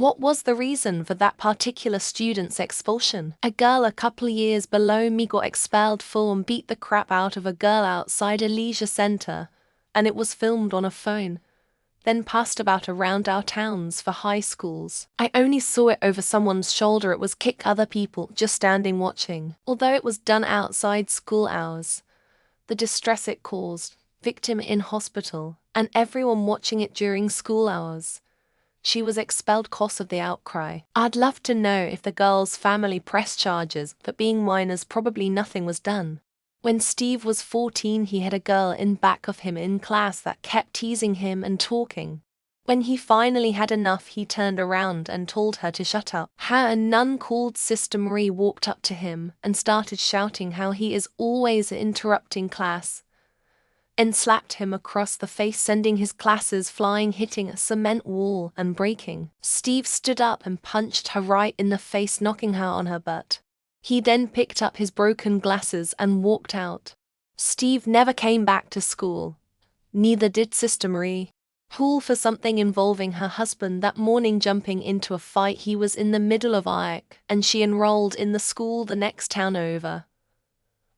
What was the reason for that particular student's expulsion? A girl a couple years below me got expelled for and beat the crap out of a girl outside a leisure center, and it was filmed on a phone, then passed about around our towns for high schools. I only saw it over someone's shoulder. It was kick other people just standing watching. Although it was done outside school hours, the distress it caused, victim in hospital, and everyone watching it during school hours. She was expelled cause of the outcry. I'd love to know if the girl's family pressed charges, but being minors probably nothing was done. When Steve was 14, he had a girl in back of him in class that kept teasing him and talking. When he finally had enough, he turned around and told her to shut up. How a nun called Sister Marie walked up to him and started shouting how he is always interrupting class, and slapped him across the face, sending his glasses flying, hitting a cement wall and breaking. Steve stood up and punched her right in the face, knocking her on her butt. He then picked up his broken glasses and walked out. Steve never came back to school. Neither did Sister Marie. Pool for something involving her husband that morning, jumping into a fight he was in the middle of, and she enrolled in the school the next town over,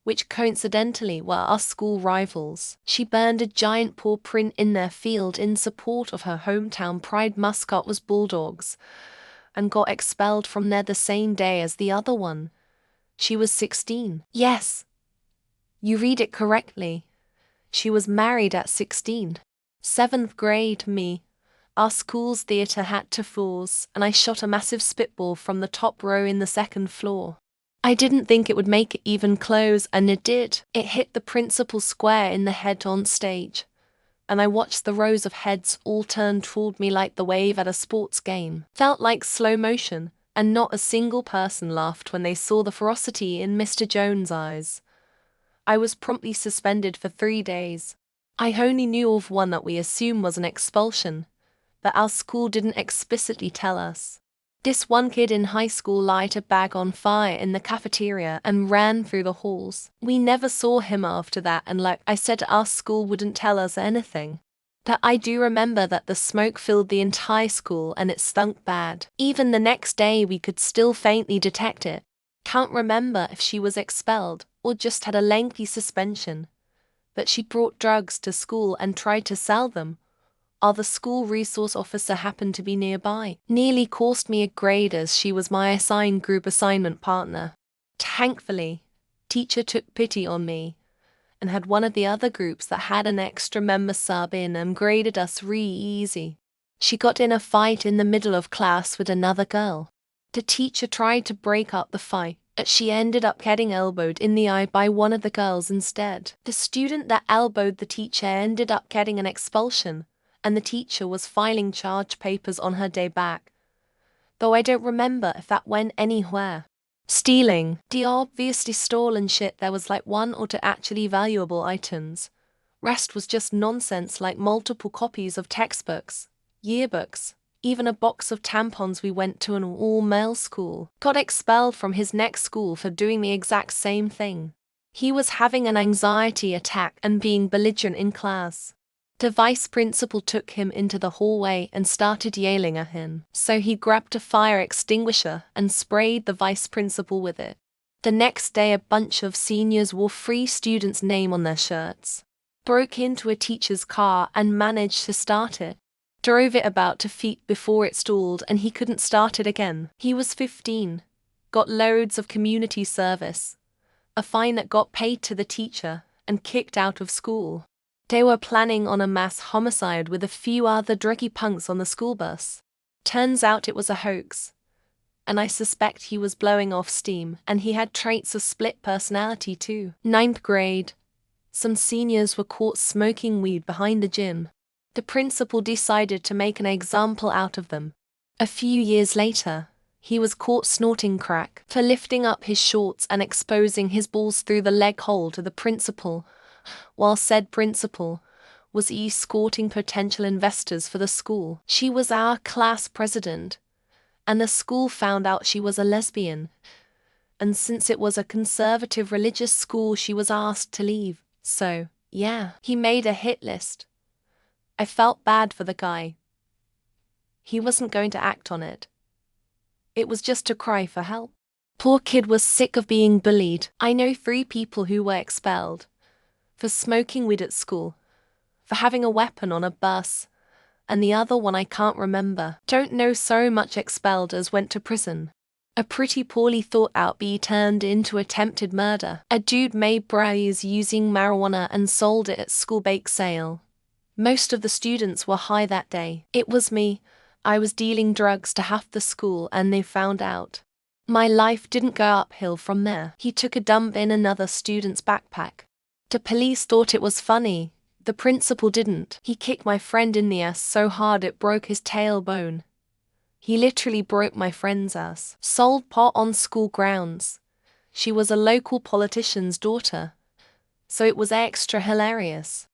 which coincidentally were our school rivals. She burned a giant paw print in their field in support of her hometown pride mascot was Bulldogs, and got expelled from there the same day as the other one. She was 16. Yes, you read it correctly. She was married at 16. 7th grade me. Our school's theater had 2 floors, and I shot a massive spitball from the top row in the 2nd floor. I didn't think it would make it even close, and it did. It hit the principal square in the head on stage, and I watched the rows of heads all turn toward me like the wave at a sports game. Felt like slow motion, and not a single person laughed when they saw the ferocity in Mr. Jones' eyes. I was promptly suspended for 3 days. I only knew of one that we assume was an expulsion, but our school didn't explicitly tell us. This one kid in high school lit a bag on fire in the cafeteria and ran through the halls. We never saw him after that, and like I said, our school wouldn't tell us anything. But I do remember that the smoke filled the entire school and it stunk bad. Even the next day we could still faintly detect it. Can't remember if she was expelled or just had a lengthy suspension. But she brought drugs to school and tried to sell them. Or the school resource officer happened to be nearby. Nearly cost me a grade as she was my assigned group assignment partner. Thankfully, teacher took pity on me and had one of the other groups that had an extra member sub in and graded us easy. She got in a fight in the middle of class with another girl. The teacher tried to break up the fight, but she ended up getting elbowed in the eye by one of the girls instead. The student that elbowed the teacher ended up getting an expulsion, and the teacher was filing charge papers on her day back, though I don't remember if that went anywhere. Stealing. The obviously stolen shit, there was like 1 or 2 actually valuable items. Rest was just nonsense, like multiple copies of textbooks, yearbooks, even a box of tampons. We went to an all-male school. Got expelled from his next school for doing the exact same thing. He was having an anxiety attack and being belligerent in class. The vice principal took him into the hallway and started yelling at him. So he grabbed a fire extinguisher and sprayed the vice principal with it. The next day a bunch of seniors wore free students' name on their shirts, broke into a teacher's car and managed to start it. Drove it about 2 feet before it stalled and he couldn't start it again. He was 15, got loads of community service, a fine that got paid to the teacher, and kicked out of school. They were planning on a mass homicide with a few other druggy punks on the school bus. Turns out it was a hoax, and I suspect he was blowing off steam, and he had traits of split personality too. 9th grade. Some seniors were caught smoking weed behind the gym. The principal decided to make an example out of them. A few years later, he was caught snorting crack for lifting up his shorts and exposing his balls through the leg hole to the principal, while said principal was escorting potential investors for the school. She was our class president, and the school found out she was a lesbian. And since it was a conservative religious school, she was asked to leave. So, yeah, he made a hit list. I felt bad for the guy. He wasn't going to act on it. It was just a cry for help. Poor kid was sick of being bullied. I know 3 people who were expelled. For smoking weed at school. For having a weapon on a bus. And the other one I can't remember. Don't know so much expelled as went to prison. A pretty poorly thought out bee turned into attempted murder. A dude made braids using marijuana and sold it at school bake sale. Most of the students were high that day. It was me. I was dealing drugs to half the school and they found out. My life didn't go uphill from there. He took a dump in another student's backpack. The police thought it was funny. The principal didn't. He kicked my friend in the ass so hard it broke his tailbone. He literally broke my friend's ass. Sold pot on school grounds. She was a local politician's daughter. So it was extra hilarious.